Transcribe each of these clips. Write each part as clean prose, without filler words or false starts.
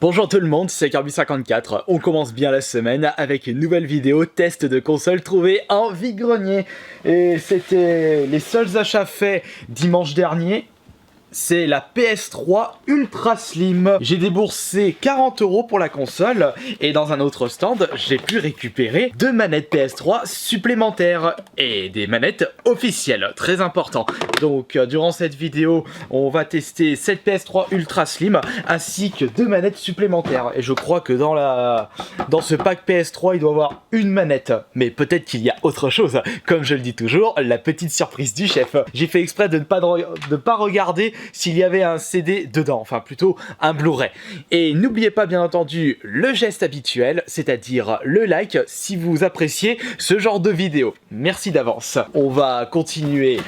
Bonjour tout le monde, c'est Kirby54. On commence bien la semaine avec une nouvelle vidéo test de console trouvée en vide-grenier. Et c'était les seuls achats faits dimanche dernier. C'est la PS3 Ultra Slim. J'ai déboursé 40 € pour la console et dans un autre stand, j'ai pu récupérer 2 manettes PS3 supplémentaires et des manettes officielles, très important. Donc durant cette vidéo, on va tester cette PS3 Ultra Slim ainsi que 2 manettes supplémentaires. Et je crois que dans ce pack PS3, il doit y avoir une manette. Mais peut-être qu'il y a autre chose. Comme je le dis toujours, la petite surprise du chef. J'ai fait exprès de ne pas regarder s'il y avait un CD dedans, enfin plutôt un Blu-ray. Et n'oubliez pas bien entendu le geste habituel, c'est-à-dire le like si vous appréciez ce genre de vidéo. Merci d'avance. On va continuer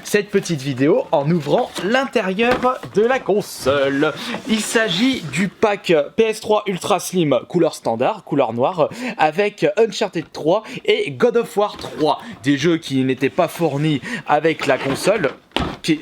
cette petite vidéo en ouvrant l'intérieur de la console. Il s'agit du pack PS3 Ultra Slim couleur standard, couleur noire, avec Uncharted 3 et God of War 3, des jeux qui n'étaient pas fournis avec la console.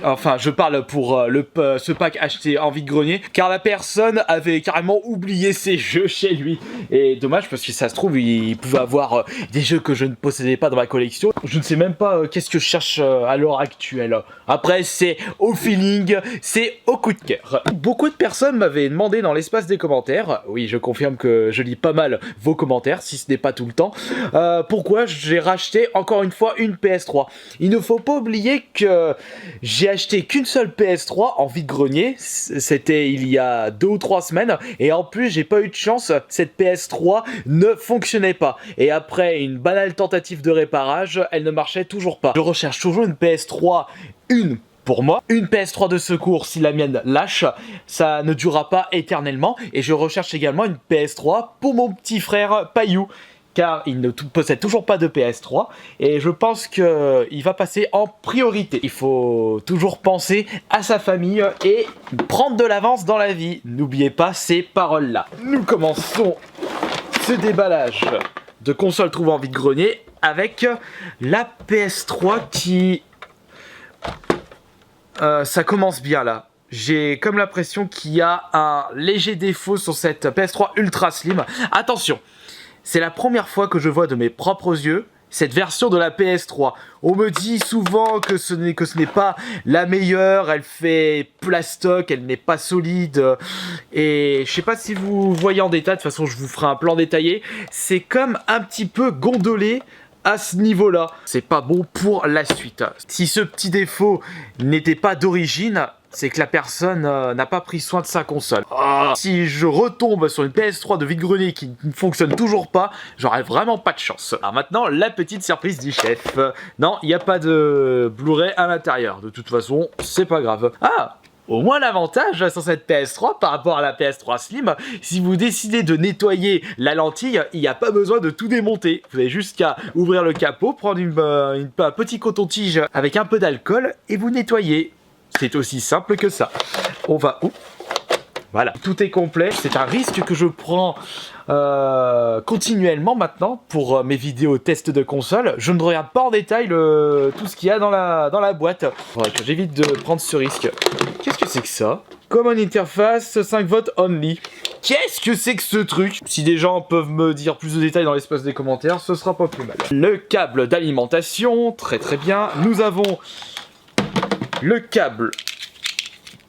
Enfin, je parle pour ce pack acheté en vide-grenier, car la personne avait carrément oublié ses jeux chez lui. Et dommage, parce que ça se trouve, il pouvait avoir des jeux que je ne possédais pas dans ma collection. Je ne sais même pas qu'est-ce que je cherche à l'heure actuelle. Après, c'est au feeling, c'est au coup de cœur. Beaucoup de personnes m'avaient demandé dans l'espace des commentaires, oui, je confirme que je lis pas mal vos commentaires, si ce n'est pas tout le temps, pourquoi j'ai racheté encore une fois une PS3. Il ne faut pas oublier que j'ai acheté qu'une seule PS3 en vide-grenier, c'était il y a 2 ou 3 semaines, et en plus j'ai pas eu de chance, cette PS3 ne fonctionnait pas. Et après une banale tentative de réparage, elle ne marchait toujours pas. Je recherche toujours une PS3, pour moi, une PS3 de secours si la mienne lâche, ça ne durera pas éternellement, et je recherche également une PS3 pour mon petit frère Payou, car il ne possède toujours pas de PS3, et je pense qu'il va passer en priorité. Il faut toujours penser à sa famille et prendre de l'avance dans la vie. N'oubliez pas ces paroles-là. Nous commençons ce déballage de console trouvée en vide-grenier avec la PS3 qui... ça commence bien là. J'ai comme l'impression qu'il y a un léger défaut sur cette PS3 Ultra Slim. Attention! C'est la première fois que je vois de mes propres yeux cette version de la PS3. On me dit souvent que ce n'est pas la meilleure, elle fait plastoc, elle n'est pas solide. Et je sais pas si vous voyez en détail, de toute façon je vous ferai un plan détaillé. C'est comme un petit peu gondolé à ce niveau-là. C'est pas bon pour la suite. Si ce petit défaut n'était pas d'origine, c'est que la personne n'a pas pris soin de sa console. Si je retombe sur une PS3 de vide-grenier qui ne fonctionne toujours pas, j'aurais vraiment pas de chance. Alors maintenant, la petite surprise du chef. Non, il n'y a pas de Blu-ray à l'intérieur. De toute façon, c'est pas grave. Ah! Au moins l'avantage sur cette PS3 par rapport à la PS3 Slim, si vous décidez de nettoyer la lentille, il n'y a pas besoin de tout démonter. Vous avez juste qu'à ouvrir le capot, prendre un petit coton-tige avec un peu d'alcool et vous nettoyez. C'est aussi simple que ça. On va... Voilà, tout est complet. C'est un risque que je prends continuellement maintenant pour mes vidéos test de console. Je ne regarde pas en détail tout ce qu'il y a dans la boîte. Faudrait que j'évite de prendre ce risque. Qu'est-ce que c'est que ça? Common interface 5 volts only. Qu'est-ce que c'est que ce truc? Si des gens peuvent me dire plus de détails dans l'espace des commentaires, ce sera pas plus mal. Le câble d'alimentation, très très bien. Nous avons le câble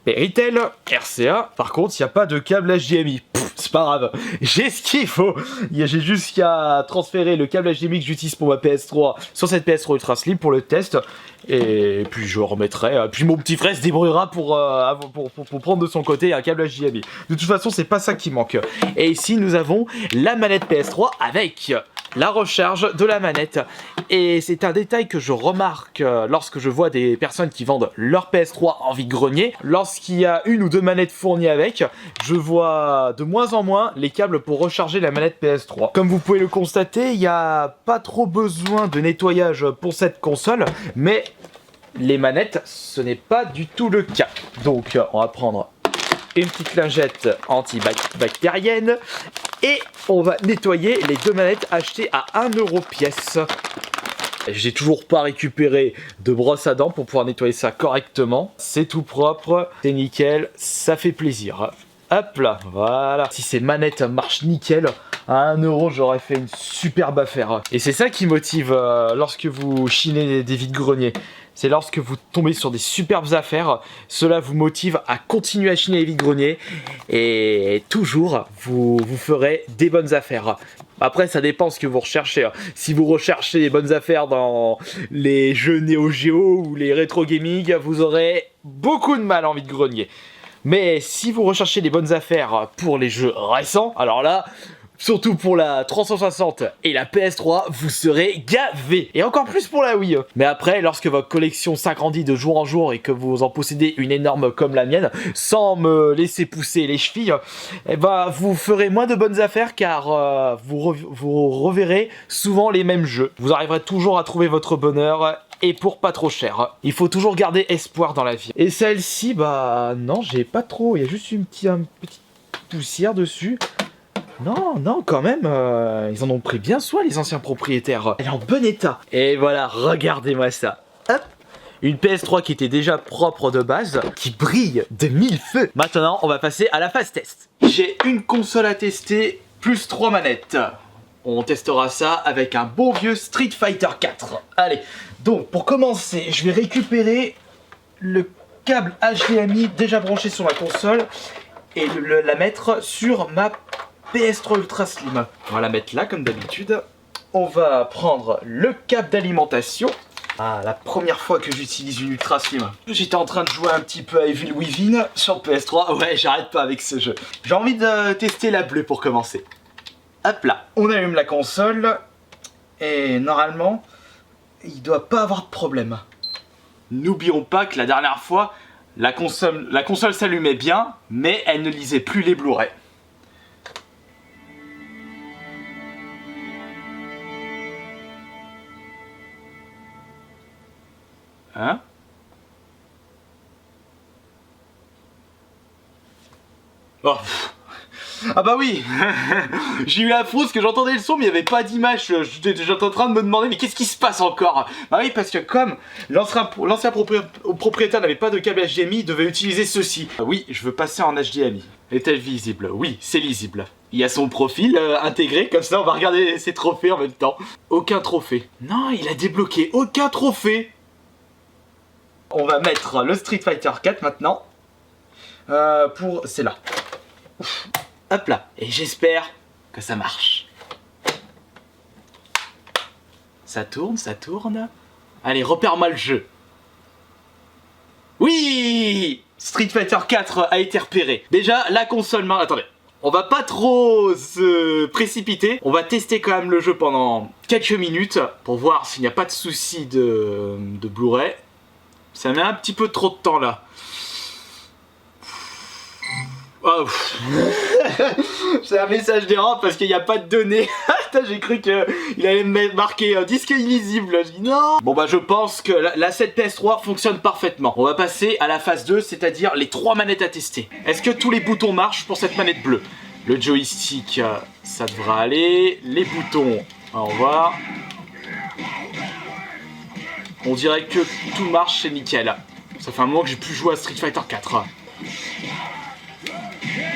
Péritel, RCA. Par contre, il n'y a pas de câble HDMI. C'est pas grave, j'ai ce qu'il faut. J'ai juste qu'à transférer le câble HDMI que j'utilise pour ma PS3 sur cette PS3 Ultra Slim pour le test. Et puis je remettrai. Puis mon petit frère se débrouillera pour prendre de son côté un câble HDMI. De toute façon, c'est pas ça qui manque. Et ici, nous avons la manette PS3 avec la recharge de la manette. Et c'est un détail que je remarque lorsque je vois des personnes qui vendent leur PS3 en vide-grenier. Lorsqu'il y a 1 ou 2 manettes fournies avec, je vois de moins en moins les câbles pour recharger la manette PS3. Comme vous pouvez le constater, il n'y a pas trop besoin de nettoyage pour cette console, mais les manettes, ce n'est pas du tout le cas. Donc on va prendre une petite lingette antibactérienne et on va nettoyer les 2 manettes achetées à 1 € pièce. J'ai toujours pas récupéré de brosse à dents pour pouvoir nettoyer ça correctement. C'est tout propre, c'est nickel, ça fait plaisir. Hop là, voilà. Si ces manettes marchent nickel, à 1 euro, j'aurais fait une superbe affaire. Et c'est ça qui motive lorsque vous chinez des vides-greniers. C'est lorsque vous tombez sur des superbes affaires, cela vous motive à continuer à chiner les vides-greniers et toujours vous ferez des bonnes affaires. Après, ça dépend ce que vous recherchez. Si vous recherchez des bonnes affaires dans les jeux Neo Geo ou les rétro gaming, vous aurez beaucoup de mal en vide-grenier. Mais si vous recherchez des bonnes affaires pour les jeux récents, alors là, surtout pour la 360 et la PS3, vous serez gavés. Et encore plus pour la Wii. Mais après, lorsque votre collection s'agrandit de jour en jour et que vous en possédez une énorme comme la mienne, sans me laisser pousser les chevilles, eh ben, vous ferez moins de bonnes affaires car vous reverrez souvent les mêmes jeux. Vous arriverez toujours à trouver votre bonheur et pour pas trop cher. Il faut toujours garder espoir dans la vie. Et celle-ci, bah non, j'ai pas trop. Il y a juste une petite poussière dessus. Non, quand même, ils en ont pris bien soin, les anciens propriétaires. Elle est en bon état. Et voilà, regardez-moi ça. Hop, une PS3 qui était déjà propre de base, qui brille de 1000 feux. Maintenant, on va passer à la phase test. J'ai une console à tester, plus 3 manettes. On testera ça avec un bon vieux Street Fighter 4. Allez, donc pour commencer, je vais récupérer le câble HDMI déjà branché sur ma console et la mettre sur ma PS3 Ultra Slim. On va la mettre là comme d'habitude. On va prendre le câble d'alimentation. Ah, la première fois que j'utilise une Ultra Slim. J'étais en train de jouer un petit peu à Evil Within sur PS3. Ouais, j'arrête pas avec ce jeu. J'ai envie de tester la bleue pour commencer. Hop là, on allume la console. Et normalement, il doit pas avoir de problème. N'oublions pas que la dernière fois, la console s'allumait bien, mais elle ne lisait plus les Blu-ray. Hein? Oh. Ah bah oui. J'ai eu la fausse que j'entendais le son mais il n'y avait pas d'image. J'étais en train de me demander mais qu'est-ce qui se passe encore? Bah oui, parce que comme l'ancien propriétaire n'avait pas de câble HDMI, il devait utiliser ceci. Oui, je veux passer en HDMI. Est-elle visible? Oui, c'est lisible. Il y a son profil intégré, comme ça on va regarder ses trophées en même temps. Aucun trophée. Non, il a débloqué aucun trophée. On va mettre le Street Fighter 4 maintenant. C'est là. Ouf. Hop là. Et j'espère que ça marche. Ça tourne, ça tourne. Allez, repère-moi le jeu. Oui! Street Fighter 4 a été repéré. Déjà, la console... Attendez. On va pas trop se précipiter. On va tester quand même le jeu pendant quelques minutes pour voir s'il n'y a pas de souci de Blu-ray. Ça met un petit peu trop de temps là. Oh. C'est un message d'erreur parce qu'il n'y a pas de données. J'ai cru qu'il allait me marquer disque illisible. Je dis non. Bon bah je pense que la 7 PS3 fonctionne parfaitement. On va passer à la phase 2, c'est-à-dire les 3 manettes à tester. Est-ce que tous les boutons marchent pour cette manette bleue? Le joystick, ça devrait aller. Les boutons, au revoir. On dirait que tout marche, c'est nickel. Ça fait un moment que j'ai plus joué à Street Fighter 4.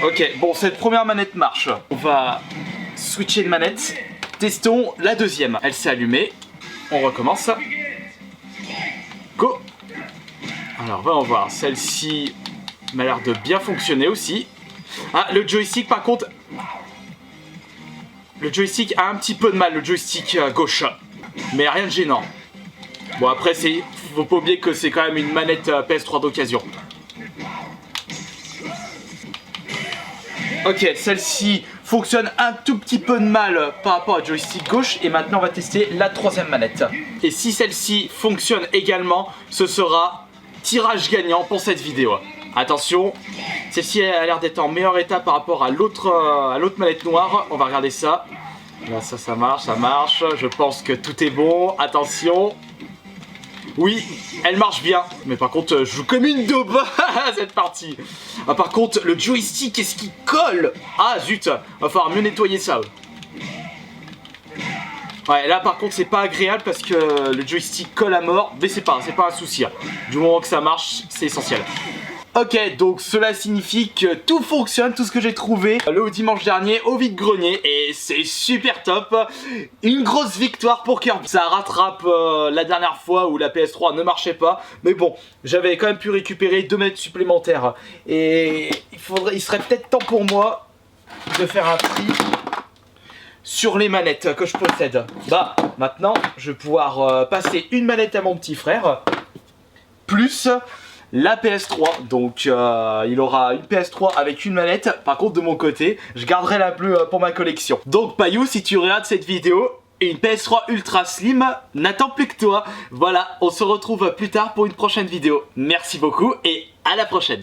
Ok, bon, cette première manette marche. On va switcher de manette. Testons la deuxième. Elle s'est allumée. On recommence. Go! Alors, voyons voir. Celle-ci m'a l'air de bien fonctionner aussi. Ah, le joystick, par contre... Le joystick a un petit peu de mal, le joystick gauche. Mais rien de gênant. Bon, après, faut pas oublier que c'est quand même une manette PS3 d'occasion. Ok, celle-ci fonctionne un tout petit peu de mal par rapport à joystick gauche. Et maintenant, on va tester la troisième manette. Et si celle-ci fonctionne également, ce sera tirage gagnant pour cette vidéo. Attention, celle-ci a l'air d'être en meilleur état par rapport à l'autre manette noire. On va regarder ça. Là, ça marche, ça marche. Je pense que tout est bon. Attention. Oui, elle marche bien. Mais par contre, je joue comme une daube à cette partie. Ah, par contre, le joystick, qu'est-ce qui colle? Ah, zut. Va falloir mieux nettoyer ça. Ouais, là, par contre, c'est pas agréable parce que le joystick colle à mort. Mais c'est pas un souci. Du moment que ça marche, c'est essentiel. Ok, donc cela signifie que tout fonctionne, tout ce que j'ai trouvé le dimanche dernier au vide-grenier, et c'est super top. Une grosse victoire pour Kirby. Ça rattrape la dernière fois où la PS3 ne marchait pas, mais bon, j'avais quand même pu récupérer 2 manettes supplémentaires, et il serait peut-être temps pour moi de faire un tri sur les manettes que je possède. Bah, maintenant, je vais pouvoir passer une manette à mon petit frère, plus la PS3, donc il aura une PS3 avec une manette. Par contre, de mon côté, je garderai la bleue pour ma collection. Donc Payou, si tu regardes cette vidéo, une PS3 Ultra Slim n'attend plus que toi. Voilà, on se retrouve plus tard pour une prochaine vidéo. Merci beaucoup et à la prochaine.